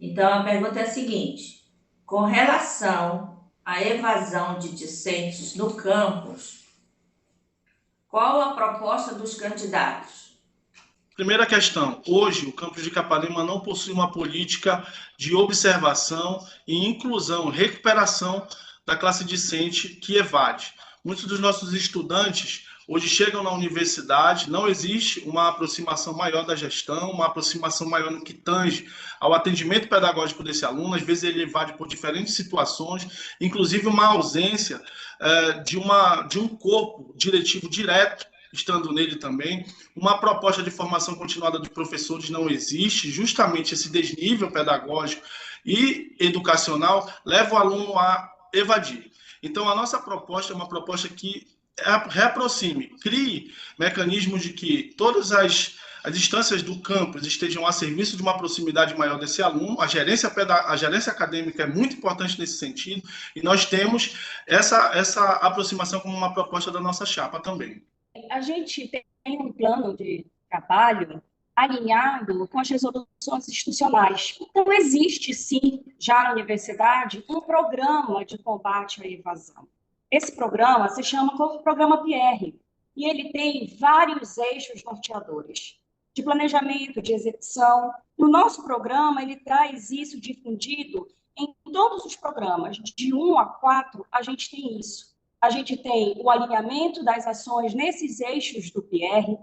Então, a pergunta é a seguinte: com relação à evasão de discentes no campus, qual a proposta dos candidatos? Primeira questão, hoje o campus de Capanema não possui uma política de observação e inclusão, recuperação da classe discente que evade. Muitos dos nossos estudantes hoje chegam na universidade, não existe uma aproximação maior da gestão, uma aproximação maior no que tange ao atendimento pedagógico desse aluno, às vezes ele evade por diferentes situações, inclusive uma ausência de um corpo diretivo direto estando nele também. Uma proposta de formação continuada dos professores não existe, justamente esse desnível pedagógico e educacional leva o aluno a evadir. Então, a nossa proposta é uma proposta que reaproxime, crie mecanismos de que todas as instâncias do campus estejam a serviço de uma proximidade maior desse aluno. A gerência acadêmica é muito importante nesse sentido, e nós temos essa aproximação como uma proposta da nossa chapa também. A gente tem um plano de trabalho alinhado com as resoluções institucionais. Então, existe, sim, já na universidade, um programa de combate à evasão. Esse programa se chama Programa PR, e ele tem vários eixos norteadores, de planejamento, de execução. No nosso programa, ele traz isso difundido em todos os programas, de 1 a 4, a gente tem isso. A gente tem o alinhamento das ações nesses eixos do PR,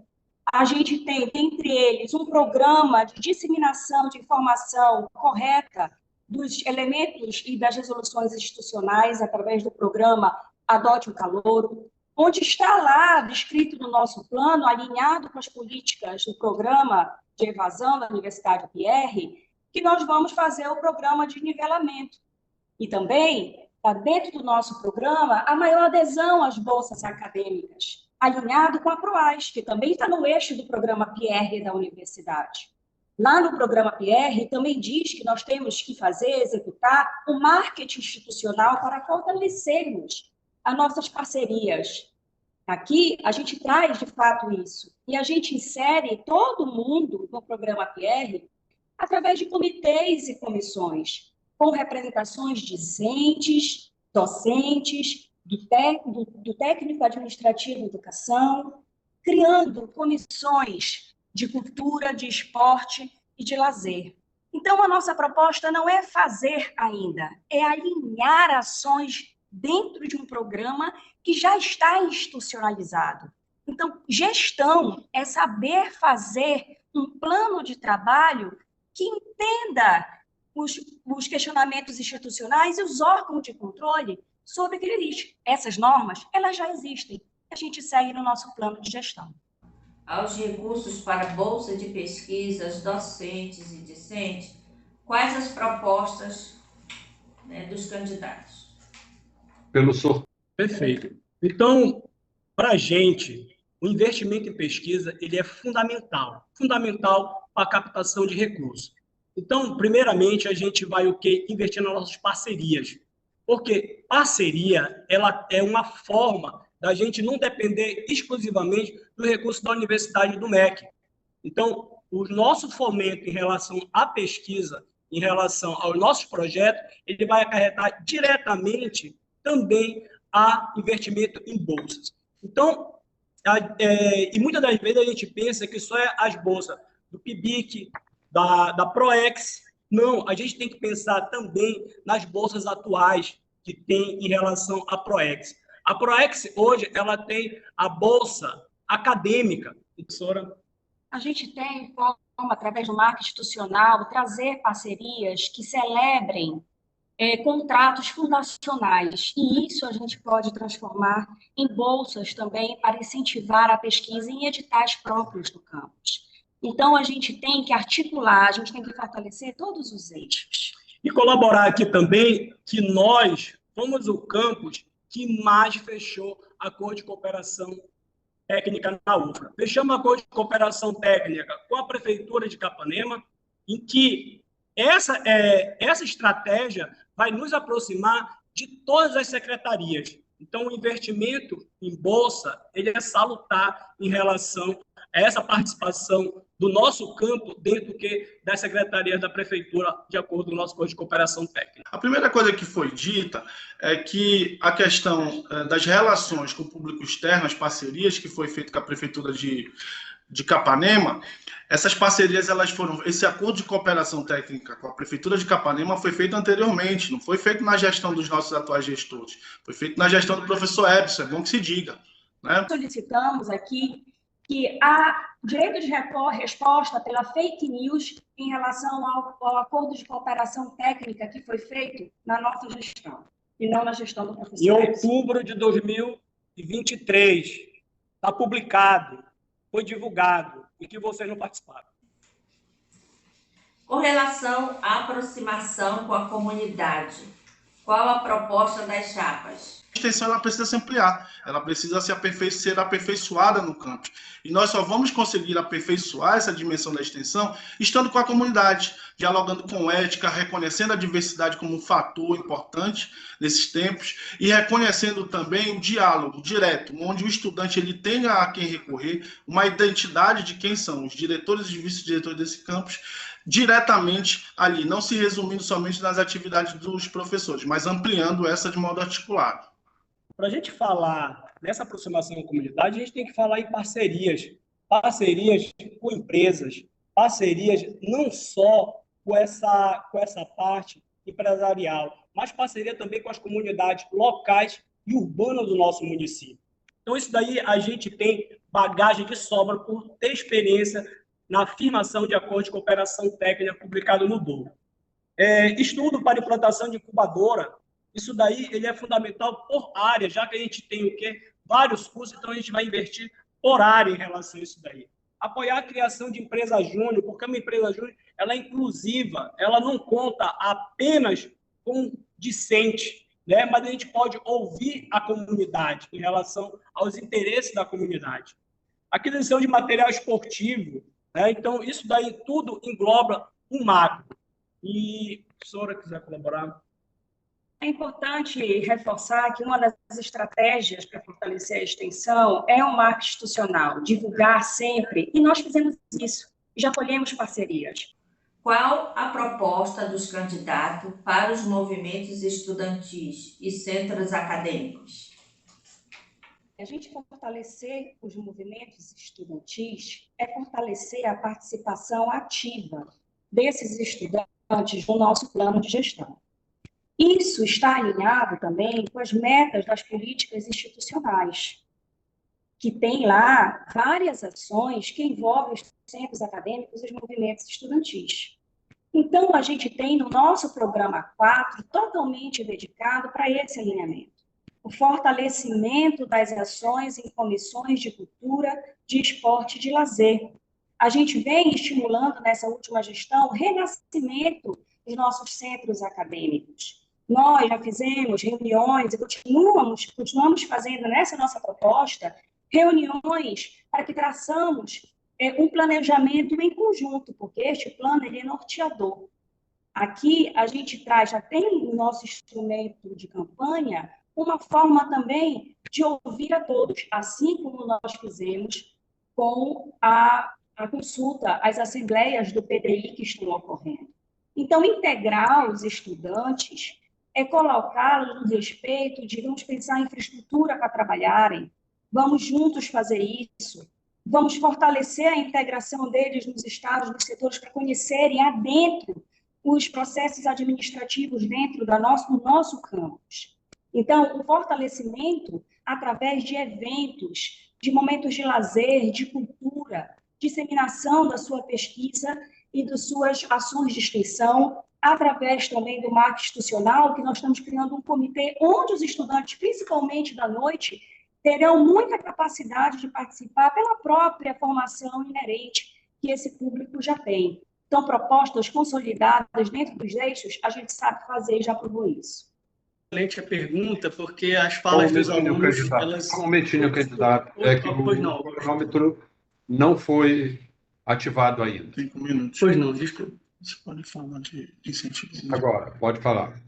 a gente tem, dentre eles, um programa de disseminação de informação correta dos elementos e das resoluções institucionais através do programa Adote o Calouro, onde está lá descrito no nosso plano, alinhado com as políticas do programa de evasão da Universidade PR, que nós vamos fazer o programa de nivelamento. E também está dentro do nosso programa a maior adesão às bolsas acadêmicas, alinhado com a PROAS, que também está no eixo do programa PR da universidade. Lá no programa PR também diz que nós temos que executar um marketing institucional para fortalecermos as nossas parcerias. Aqui, a gente traz, de fato, isso. E a gente insere todo mundo no programa PR através de comitês e comissões, com representações discentes, docentes, do técnico administrativo de educação, criando comissões de cultura, de esporte e de lazer. Então, a nossa proposta não é fazer ainda, é alinhar ações dentro de um programa que já está institucionalizado. Então, gestão é saber fazer um plano de trabalho que entenda os questionamentos institucionais e os órgãos de controle sobre aquele lixo. Essas normas, elas já existem. A gente segue no nosso plano de gestão. Aos recursos para bolsa de pesquisas, docentes e discentes, quais as propostas, dos candidatos? Pelo sorteio. Perfeito. Então, para a gente, o investimento em pesquisa ele é fundamental para a captação de recursos. Então, primeiramente, a gente vai investir nas nossas parcerias, porque parceria ela é uma forma da gente não depender exclusivamente do recurso da universidade e do MEC. Então, o nosso fomento em relação à pesquisa, em relação aos nossos projetos, ele vai acarretar diretamente também a investimento em bolsas. Então, e muitas das vezes a gente pensa que só é as bolsas do PIBIC, da PROEX. Não, a gente tem que pensar também nas bolsas atuais que tem em relação à PROEX. A PROEX, hoje, ela tem a bolsa acadêmica. Professora? A gente tem como, através do marketing institucional, trazer parcerias que celebrem contratos fundacionais, e isso a gente pode transformar em bolsas também para incentivar a pesquisa em editais próprios do campus. Então, a gente tem que articular, a gente tem que fortalecer todos os eixos. E colaborar aqui também que nós fomos o campus que mais fechou acordo de cooperação técnica na UFRA. Fechamos acordo de cooperação técnica com a Prefeitura de Capanema, em que essa estratégia vai nos aproximar de todas as secretarias. Então, o investimento em bolsa ele é salutar em relação a essa participação do nosso campo dentro das secretarias da prefeitura, de acordo com o nosso Código de Cooperação Técnica. A primeira coisa que foi dita é que a questão das relações com o público externo, as parcerias que foi feito com a prefeitura de Capanema, essas parcerias, esse acordo de cooperação técnica com a prefeitura de Capanema foi feito anteriormente, não foi feito na gestão dos nossos atuais gestores, foi feito na gestão do professor Ebson, é bom que se diga, né? Solicitamos aqui que há direito de resposta pela fake news em relação ao acordo de cooperação técnica que foi feito na nossa gestão, e não na gestão do professor Em Ebson. outubro de 2023, está publicado, foi divulgado, e que vocês não participaram. Com relação à aproximação com a comunidade, qual a proposta das chapas? A extensão ela precisa se ampliar, ela precisa ser aperfeiçoada no campus. E nós só vamos conseguir aperfeiçoar essa dimensão da extensão estando com a comunidade, dialogando com ética, reconhecendo a diversidade como um fator importante nesses tempos e reconhecendo também o diálogo direto, onde o estudante ele tenha a quem recorrer, uma identidade de quem são os diretores e vice-diretores desse campus, diretamente ali, não se resumindo somente nas atividades dos professores, mas ampliando essa de modo articulado. Para a gente falar nessa aproximação com a comunidade, a gente tem que falar em parcerias com empresas, parcerias não só com essa parte empresarial, mas parceria também com as comunidades locais e urbanas do nosso município. Então, isso daí a gente tem bagagem de sobra por ter experiência na afirmação de acordo de cooperação técnica publicado no DOU. Estudo para implantação de incubadora, isso daí ele é fundamental por área, já que a gente tem vários cursos, então a gente vai investir por área em relação a isso daí. Apoiar a criação de empresa júnior, porque uma empresa júnior ela é inclusiva, ela não conta apenas com discente, né? Mas a gente pode ouvir a comunidade em relação aos interesses da comunidade. Aquisição de material esportivo, né? Então isso daí tudo engloba um macro. E a professora quiser colaborar. É importante reforçar que uma das estratégias para fortalecer a extensão é o marketing institucional, divulgar sempre, e nós fizemos isso, já colhemos parcerias. Qual a proposta dos candidatos para os movimentos estudantis e centros acadêmicos? A gente fortalecer os movimentos estudantis é fortalecer a participação ativa desses estudantes no nosso plano de gestão. Isso está alinhado também com as metas das políticas institucionais, que tem lá várias ações que envolvem os centros acadêmicos e os movimentos estudantis. Então, a gente tem no nosso programa 4 totalmente dedicado para esse alinhamento. O fortalecimento das ações em comissões de cultura, de esporte e de lazer. A gente vem estimulando nessa última gestão o renascimento dos nossos centros acadêmicos. Nós já fizemos reuniões e continuamos fazendo nessa nossa proposta reuniões para que traçamos um planejamento em conjunto, porque este plano ele é norteador. Aqui a gente traz, já tem no nosso instrumento de campanha, uma forma também de ouvir a todos, assim como nós fizemos com a consulta, as assembleias do PDI que estão ocorrendo. Então, integrar os estudantes é colocá-los no respeito de vamos pensar em infraestrutura para trabalharem, vamos juntos fazer isso, vamos fortalecer a integração deles nos estados, nos setores, para conhecerem adentro os processos administrativos dentro do nosso campus. Então, o fortalecimento através de eventos, de momentos de lazer, de cultura, disseminação da sua pesquisa e das suas ações de extensão, através também do marketing institucional, que nós estamos criando um comitê onde os estudantes, principalmente da noite, terão muita capacidade de participar pela própria formação inerente que esse público já tem. Então, propostas consolidadas dentro dos eixos, a gente sabe fazer e já provou isso. Excelente a pergunta, porque as falas dos alunos... Um momentinho, candidato. É que o cronômetro não foi ativado ainda. 5 minutos. Pois não, desculpa. Você pode falar de incentivo. Agora, pode falar.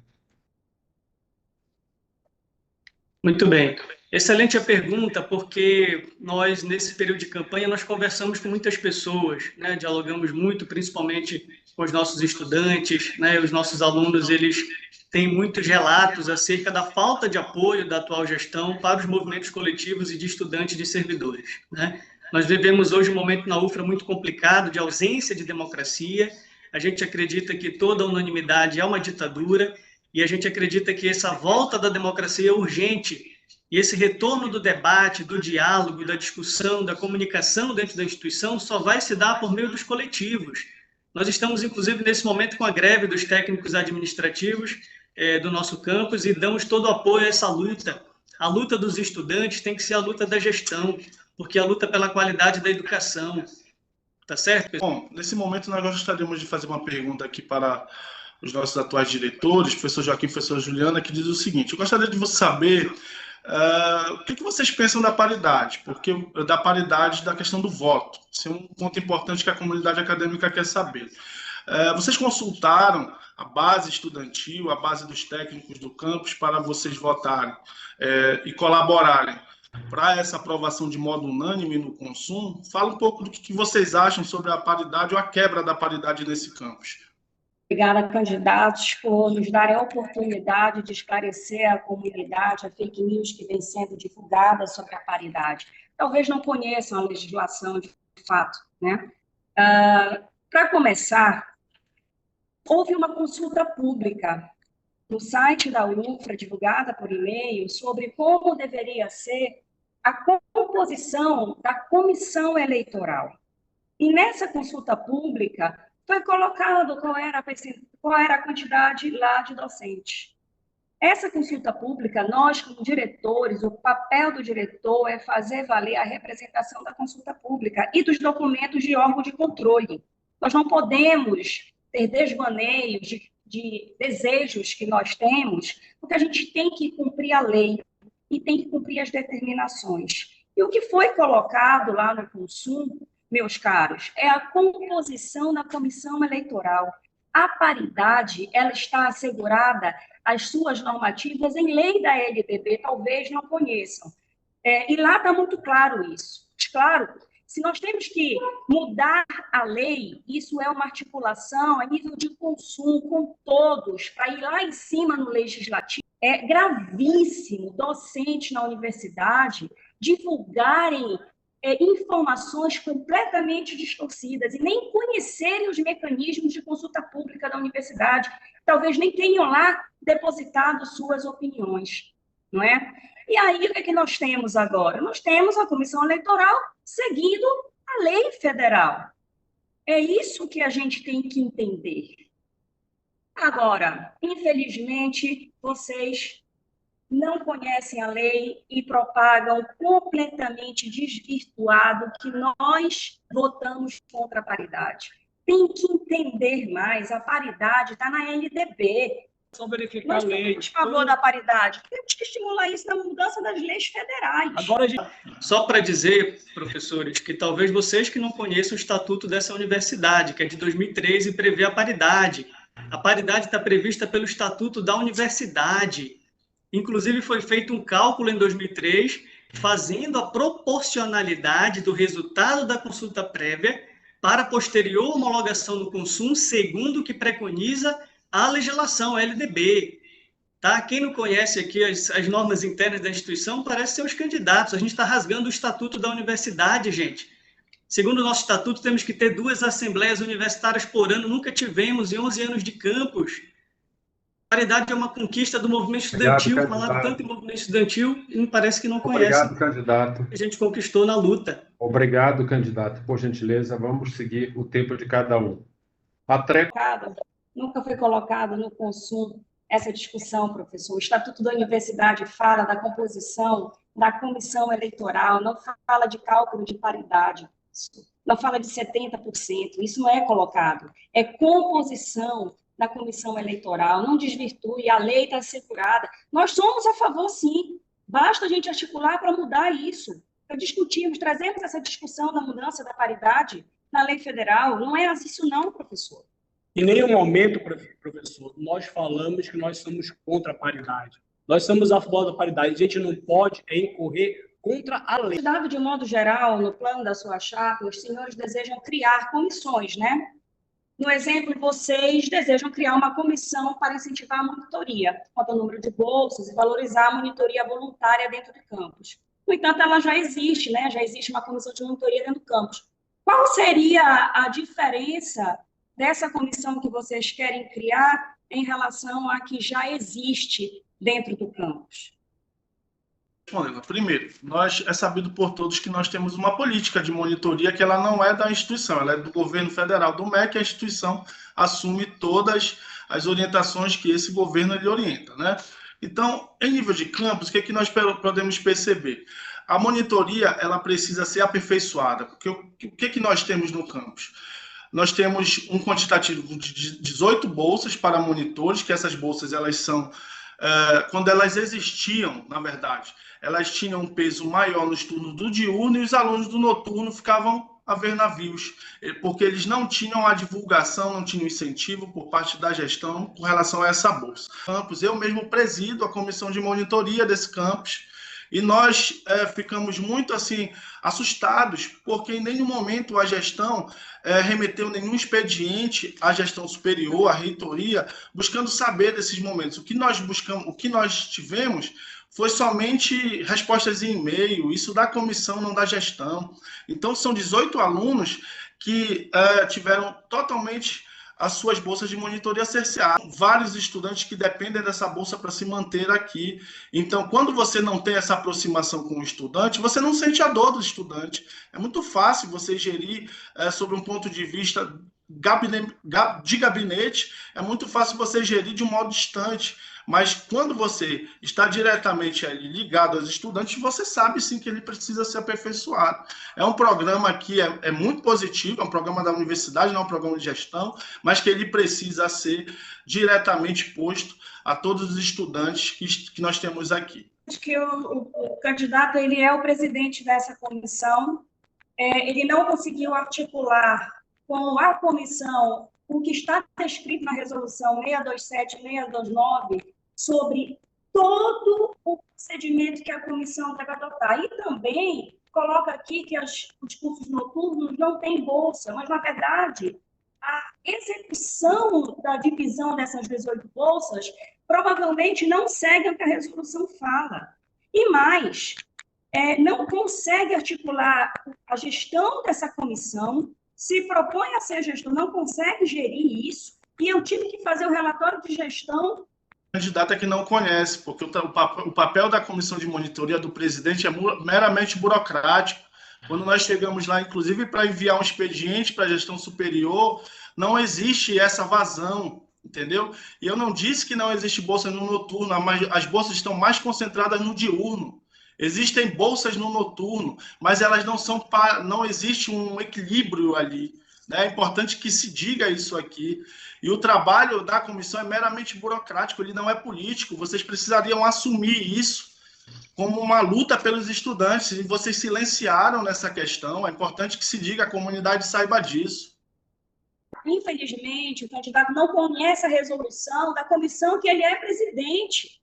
Muito bem. Excelente a pergunta, porque nós, nesse período de campanha, nós conversamos com muitas pessoas, né? Dialogamos muito, principalmente com os nossos estudantes, né? Os nossos alunos, eles têm muitos relatos acerca da falta de apoio da atual gestão para os movimentos coletivos e de estudantes e de servidores, né? Nós vivemos hoje um momento na UFRA muito complicado, de ausência de democracia. A gente acredita que toda unanimidade é uma ditadura, e a gente acredita que essa volta da democracia é urgente. E esse retorno do debate, do diálogo, da discussão, da comunicação dentro da instituição só vai se dar por meio dos coletivos. Nós estamos, inclusive, nesse momento com a greve dos técnicos administrativos do nosso campus e damos todo o apoio a essa luta. A luta dos estudantes tem que ser a luta da gestão, porque é a luta pela qualidade da educação. Tá certo, pessoal? Bom, nesse momento nós gostaríamos de fazer uma pergunta aqui para os nossos atuais diretores, professor Joaquim e professora Juliana, que diz o seguinte: eu gostaria de saber o que vocês pensam da paridade, porque da paridade da questão do voto. Isso é um ponto importante que a comunidade acadêmica quer saber. Vocês consultaram a base estudantil, a base dos técnicos do campus para vocês votarem e colaborarem para essa aprovação de modo unânime no consumo? Fala um pouco do que vocês acham sobre a paridade ou a quebra da paridade nesse campus. Obrigada, candidatos, por nos darem a oportunidade de esclarecer à comunidade a fake news que vem sendo divulgada sobre a paridade. Talvez não conheçam a legislação de fato, né? Para começar, houve uma consulta pública no site da UFRA, divulgada por e-mail, sobre como deveria ser a composição da comissão eleitoral. E nessa consulta pública foi colocado qual era a quantidade lá de docentes. Essa consulta pública, nós, como diretores, o papel do diretor é fazer valer a representação da consulta pública e dos documentos de órgão de controle. Nós não podemos ter desvaneios de desejos que nós temos, porque a gente tem que cumprir a lei e tem que cumprir as determinações. E o que foi colocado lá no consumo, meus caros, é a composição da comissão eleitoral. A paridade, ela está assegurada, as suas normativas em lei da LDB, talvez não conheçam. E lá está muito claro isso. Claro, se nós temos que mudar a lei, isso é uma articulação a nível de consumo com todos, para ir lá em cima no legislativo. É gravíssimo docentes na universidade divulgarem informações completamente distorcidas e nem conhecerem os mecanismos de consulta pública da universidade, talvez nem tenham lá depositado suas opiniões, não é? E aí, o que é que nós temos agora? Nós temos a comissão eleitoral seguindo a lei federal. É isso que a gente tem que entender. Agora, infelizmente, vocês não conhecem a lei e propagam completamente desvirtuado que nós votamos contra a paridade. Tem que entender mais, a paridade está na LDB. Só verificar a lei. Nós estamos a favor da paridade. Temos que estimular isso na mudança das leis federais. Agora, só para dizer, professores, que talvez vocês que não conheçam o estatuto dessa universidade, que é de 2013 e prevê a paridade. A paridade está prevista pelo estatuto da universidade. Inclusive, foi feito um cálculo em 2003, fazendo a proporcionalidade do resultado da consulta prévia para a posterior homologação do consumo, segundo o que preconiza a legislação, a LDB. Tá? Quem não conhece aqui as normas internas da instituição, parece ser os candidatos. A gente está rasgando o estatuto da universidade, gente. Segundo o nosso estatuto, temos que ter 2 assembleias universitárias por ano, nunca tivemos em 11 anos de campus. A paridade é uma conquista do movimento estudantil. Falaram tanto em movimento estudantil e me parece que não conhecem. Obrigado, candidato. A gente conquistou na luta. Obrigado, candidato. Por gentileza, vamos seguir o tempo de cada um. Nunca foi colocado no consumo essa discussão, professor. O Estatuto da Universidade fala da composição da comissão eleitoral, não fala de cálculo de paridade, não fala de 70%. Isso não é colocado. É composição da comissão eleitoral, não desvirtue, a lei está assegurada. Nós somos a favor, sim. Basta a gente articular para mudar isso, para discutirmos, trazemos essa discussão da mudança da paridade na lei federal. Não é isso não, professor. Em nenhum momento, professor, nós falamos que nós somos contra a paridade. Nós somos a favor da paridade. A gente não pode incorrer contra a lei. Dado de modo geral, no plano da sua chapa, os senhores desejam criar comissões, né? No exemplo, vocês desejam criar uma comissão para incentivar a monitoria, quanto ao número de bolsas e valorizar a monitoria voluntária dentro do campus. No entanto, ela já existe, né? Já existe uma comissão de monitoria dentro do campus. Qual seria a diferença dessa comissão que vocês querem criar em relação à que já existe dentro do campus? Primeiro, é sabido por todos que nós temos uma política de monitoria que ela não é da instituição, ela é do governo federal, do MEC, a instituição assume todas as orientações que esse governo lhe orienta, né? Então, em nível de campus, o que nós podemos perceber? A monitoria ela precisa ser aperfeiçoada, porque o que nós temos no campus? Nós temos um quantitativo de 18 bolsas para monitores, que essas bolsas elas são, quando elas existiam, na verdade, elas tinham um peso maior nos turnos do diurno e os alunos do noturno ficavam a ver navios, porque eles não tinham a divulgação, não tinham incentivo por parte da gestão com relação a essa bolsa. Campus, eu mesmo presido a comissão de monitoria desse campus e nós ficamos muito assim assustados, porque em nenhum momento a gestão remeteu nenhum expediente à gestão superior, à reitoria, buscando saber desses momentos. O que nós buscamos, o que nós tivemos foi somente respostas em e-mail, isso da comissão, não da gestão. Então, são 18 alunos que tiveram totalmente as suas bolsas de monitoria cerceadas. Vários estudantes que dependem dessa bolsa para se manter aqui. Então, quando você não tem essa aproximação com o estudante, você não sente a dor do estudante. É muito fácil você gerir sobre um ponto de vista de gabinete, é muito fácil você gerir de um modo distante. Mas quando você está diretamente ali ligado aos estudantes, você sabe sim que ele precisa ser aperfeiçoado. É um programa que é muito positivo, é um programa da universidade, não é um programa de gestão, mas que ele precisa ser diretamente posto a todos os estudantes que nós temos aqui. Acho que o candidato ele é o presidente dessa comissão, ele não conseguiu articular com a comissão o que está escrito na resolução 627 e 629, sobre todo o procedimento que a comissão deve adotar. E também coloca aqui que os cursos noturnos não têm bolsa, mas, na verdade, a execução da divisão dessas 18 bolsas provavelmente não segue o que a resolução fala. E mais, não consegue articular a gestão dessa comissão, se propõe a ser gestor, não consegue gerir isso, e eu tive que fazer o relatório de gestão. O candidato é que não conhece, porque o papel da comissão de monitoria do presidente é meramente burocrático. Quando nós chegamos lá, inclusive, para enviar um expediente para a gestão superior, não existe essa vazão, entendeu? E eu não disse que não existe bolsa no noturno, mas as bolsas estão mais concentradas no diurno. Existem bolsas no noturno, mas elas não existe um equilíbrio ali. É importante que se diga isso aqui. E o trabalho da comissão é meramente burocrático, ele não é político. Vocês precisariam assumir isso como uma luta pelos estudantes. E vocês silenciaram nessa questão. É importante que se diga, a comunidade saiba disso. Infelizmente, o candidato não conhece a resolução da comissão que ele é presidente.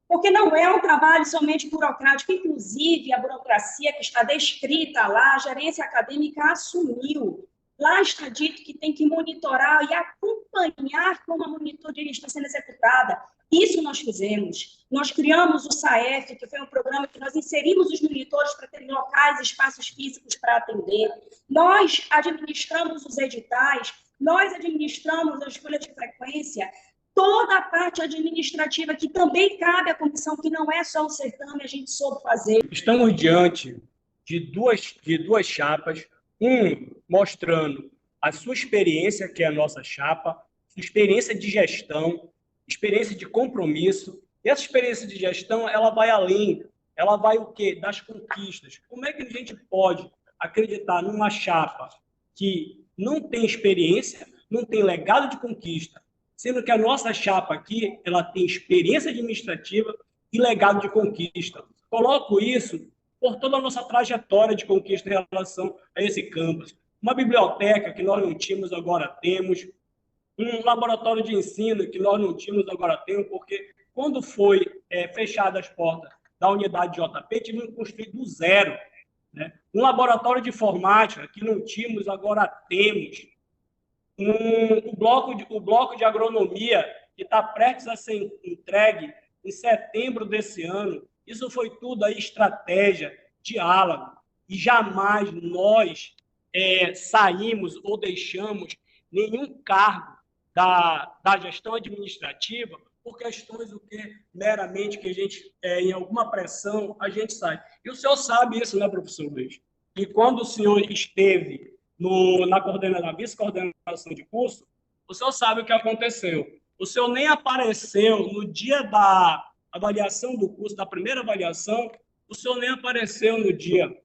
Porque não é um trabalho somente burocrático, inclusive a burocracia que está descrita lá, a gerência acadêmica assumiu. Lá está dito que tem que monitorar e acompanhar como a monitoria está sendo executada. Isso nós fizemos. Nós criamos o SAEF, que foi um programa que nós inserimos os monitores para terem locais e espaços físicos para atender. Nós administramos os editais, nós administramos a escolha de frequência, toda a parte administrativa que também cabe à comissão, que não é só o certame, a gente soube fazer. Estamos diante de duas chapas, mostrando a sua experiência, que é a nossa chapa, experiência de gestão, experiência de compromisso. E essa experiência de gestão, ela vai além, ela vai o quê? Das conquistas. Como é que a gente pode acreditar numa chapa que não tem experiência, não tem legado de conquista, sendo que a nossa chapa aqui, ela tem experiência administrativa e legado de conquista. Coloco isso por toda a nossa trajetória de conquista em relação a esse campus. Uma biblioteca que nós não tínhamos, agora temos. Um laboratório de ensino que nós não tínhamos, agora temos, porque quando foi fechadas as portas da unidade JP, tivemos que construir do zero, né? Um laboratório de informática que não tínhamos, agora temos. O bloco de agronomia, que está prestes a ser entregue em setembro desse ano. Isso foi tudo aí estratégia, diálogo, e jamais nós saímos ou deixamos nenhum cargo da gestão administrativa por questões meramente que a gente, em alguma pressão, a gente sai. E o senhor sabe isso, né, professor Luiz? E quando o senhor esteve na vice-coordenação de curso, o senhor sabe o que aconteceu. O senhor nem apareceu no dia da avaliação do curso, da primeira avaliação, o senhor nem apareceu no dia.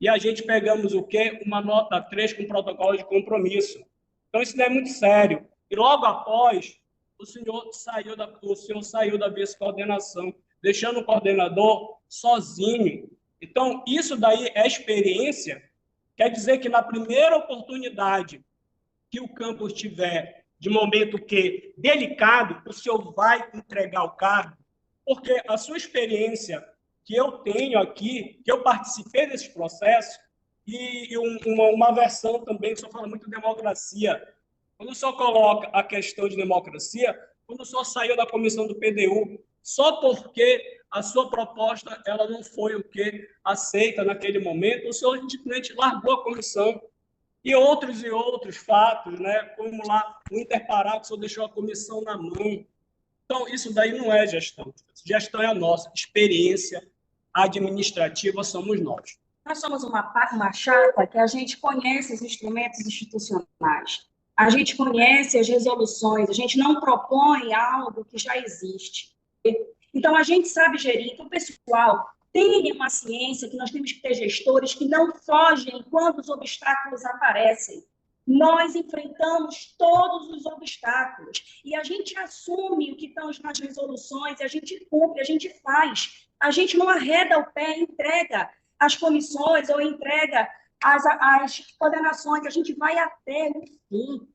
E a gente pegamos o quê? Uma nota 3 com protocolo de compromisso. Então, isso não é muito sério. E logo após, o senhor saiu da vice-coordenação, deixando o coordenador sozinho. Então, isso daí é experiência. Quer dizer que na primeira oportunidade que o campus tiver, de momento delicado, o senhor vai entregar o cargo, porque a sua experiência que eu tenho aqui, que eu participei desse processo, e uma versão também, que o senhor fala muito de democracia. Quando o senhor coloca a questão de democracia, quando o senhor saiu da comissão do PDU, só porque a sua proposta ela não foi aceita naquele momento, o senhor simplesmente largou a comissão. E outros fatos, né, como lá o Interpará, que o senhor deixou a comissão na mão. Então, isso daí não é gestão. Gestão é a nossa. Experiência administrativa somos nós. Nós somos uma chapa que a gente conhece os instrumentos institucionais, a gente conhece as resoluções, a gente não propõe algo que já existe. Então, a gente sabe gerir. Então, pessoal, tenha uma ciência que nós temos que ter gestores que não fogem quando os obstáculos aparecem. Nós enfrentamos todos os obstáculos e a gente assume o que estão nas resoluções, e a gente cumpre, a gente faz. A gente não arreda o pé, entrega as comissões ou entrega as coordenações, a gente vai até o fim.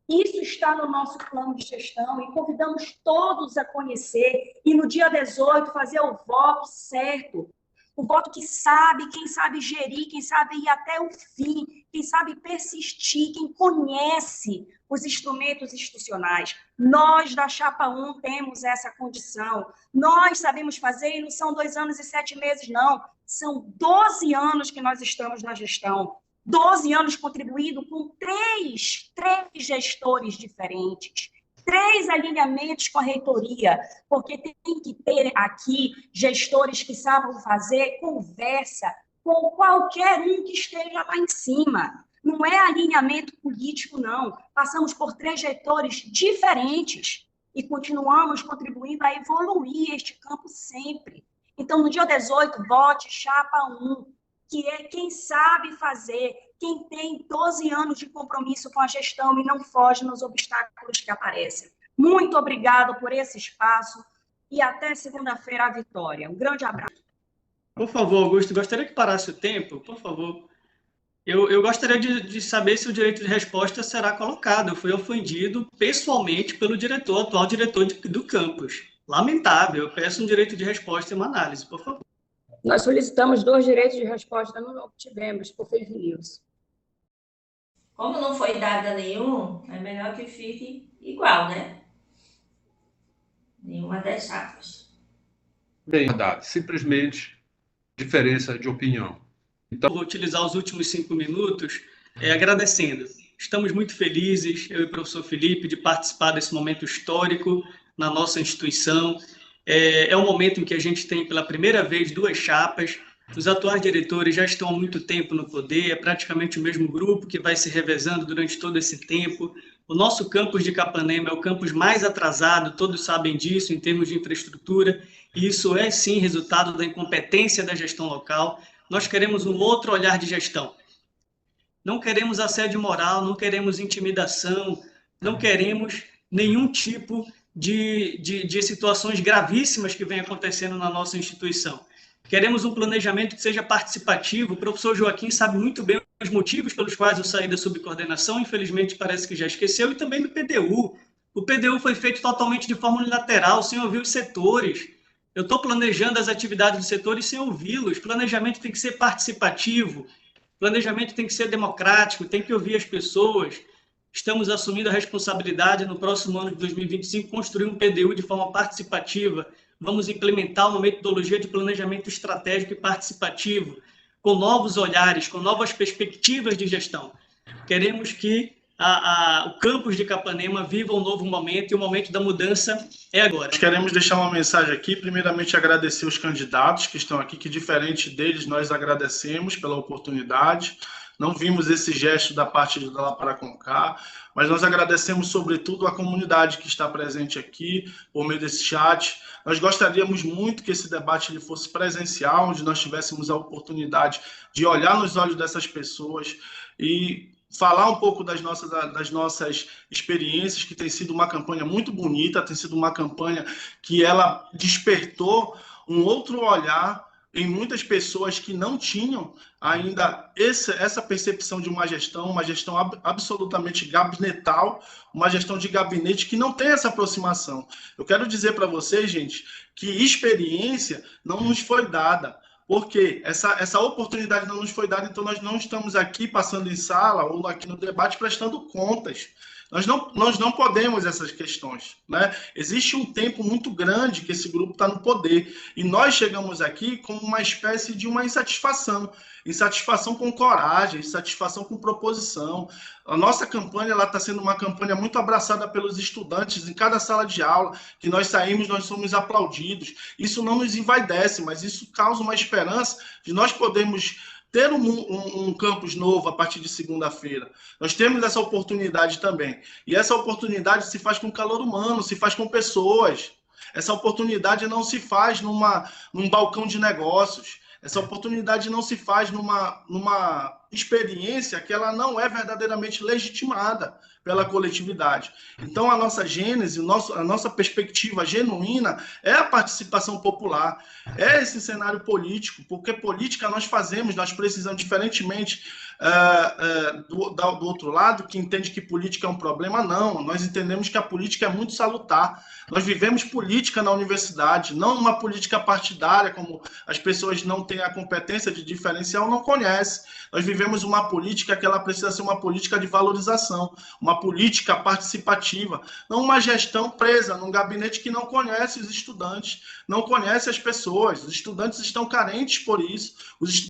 Isso está no nosso plano de gestão e convidamos todos a conhecer e no dia 18 fazer o voto certo, o voto que sabe, quem sabe gerir, quem sabe ir até o fim, quem sabe persistir, quem conhece os instrumentos institucionais. Nós, da Chapa 1, temos essa condição. Nós sabemos fazer, e não são 2 anos e 7 meses, não. São 12 anos que nós estamos na gestão. 12 anos contribuindo com três gestores diferentes. 3 alinhamentos com a reitoria, porque tem que ter aqui gestores que sabem fazer conversa com qualquer um que esteja lá em cima. Não é alinhamento político, não. Passamos por 3 gestores diferentes e continuamos contribuindo a evoluir este campo sempre. Então, no dia 18, vote Chapa 1, que é quem sabe fazer, quem tem 12 anos de compromisso com a gestão e não foge nos obstáculos que aparecem. Muito obrigado por esse espaço e até segunda-feira a vitória. Um grande abraço. Por favor, Augusto, gostaria que parasse o tempo, por favor. Eu gostaria de saber se o direito de resposta será colocado. Eu fui ofendido pessoalmente pelo atual diretor do campus. Lamentável, eu peço um direito de resposta e uma análise, por favor. Nós solicitamos 2 direitos de resposta, não obtivemos por fake news. Como não foi dada nenhum, é melhor que fique igual, né? Nenhuma das chapas. Bem, verdade. Simplesmente diferença de opinião. Então, vou utilizar os últimos 5 minutos agradecendo. Estamos muito felizes, eu e o professor Felipe, de participar desse momento histórico na nossa instituição. É um momento em que a gente tem, pela primeira vez, 2 chapas. Os atuais diretores já estão há muito tempo no poder, é praticamente o mesmo grupo que vai se revezando durante todo esse tempo. O nosso campus de Capanema é o campus mais atrasado, todos sabem disso, em termos de infraestrutura, e isso é, sim, resultado da incompetência da gestão local. Nós queremos um outro olhar de gestão. Não queremos assédio moral, não queremos intimidação, não queremos nenhum tipo de situações gravíssimas que vem acontecendo na nossa instituição. Queremos um planejamento que seja participativo. O professor Joaquim sabe muito bem os motivos pelos quais eu saí da subcoordenação, infelizmente parece que já esqueceu, e também do PDU. O PDU foi feito totalmente de forma unilateral, sem ouvir os setores. Eu estou planejando as atividades do setor e sem ouvi-los. Planejamento tem que ser participativo, planejamento tem que ser democrático, tem que ouvir as pessoas. Estamos assumindo a responsabilidade no próximo ano de 2025 construir um PDU de forma participativa. Vamos implementar uma metodologia de planejamento estratégico e participativo, com novos olhares, com novas perspectivas de gestão. Queremos que o campus de Capanema viva um novo momento, e o momento da mudança é agora. Nós queremos deixar uma mensagem aqui, primeiramente agradecer os candidatos que estão aqui, que diferente deles, nós agradecemos pela oportunidade. Não vimos esse gesto da parte da La Para Com Cá, mas nós agradecemos, sobretudo, a comunidade que está presente aqui, por meio desse chat. Nós gostaríamos muito que esse debate ele fosse presencial, onde nós tivéssemos a oportunidade de olhar nos olhos dessas pessoas e falar um pouco das nossas experiências, que tem sido uma campanha muito bonita, tem sido uma campanha que ela despertou um outro olhar em muitas pessoas que não tinham ainda essa percepção de uma gestão absolutamente gabinetal, uma gestão de gabinete que não tem essa aproximação. Eu quero dizer para vocês, gente, que experiência não nos foi dada. Porque essa oportunidade não nos foi dada, então nós não estamos aqui passando em sala ou aqui no debate prestando contas. Nós não podemos essas questões, né? Existe um tempo muito grande que esse grupo está no poder, e nós chegamos aqui com uma espécie de uma insatisfação com coragem, insatisfação com proposição. A nossa campanha está sendo uma campanha muito abraçada pelos estudantes em cada sala de aula, que nós saímos, nós somos aplaudidos. Isso não nos envaidece, mas isso causa uma esperança de nós podermos ter um campus novo a partir de segunda-feira. Nós temos essa oportunidade também. E essa oportunidade se faz com calor humano, se faz com pessoas. Essa oportunidade não se faz num balcão de negócios. Essa oportunidade não se faz numa experiência que ela não é verdadeiramente legitimada pela coletividade. Então, a nossa gênese, a nossa perspectiva genuína é a participação popular, é esse cenário político, porque política nós fazemos, nós precisamos, diferentemente do outro lado, que entende que política é um problema, não. Nós entendemos que a política é muito salutar. Nós vivemos política na universidade, não uma política partidária, como as pessoas não têm a competência de diferenciar ou não conhecem. Nós vivemos uma política que ela precisa ser uma política de valorização, uma política participativa, não uma gestão presa num gabinete que não conhece os estudantes, não conhece as pessoas. Os estudantes estão carentes por isso.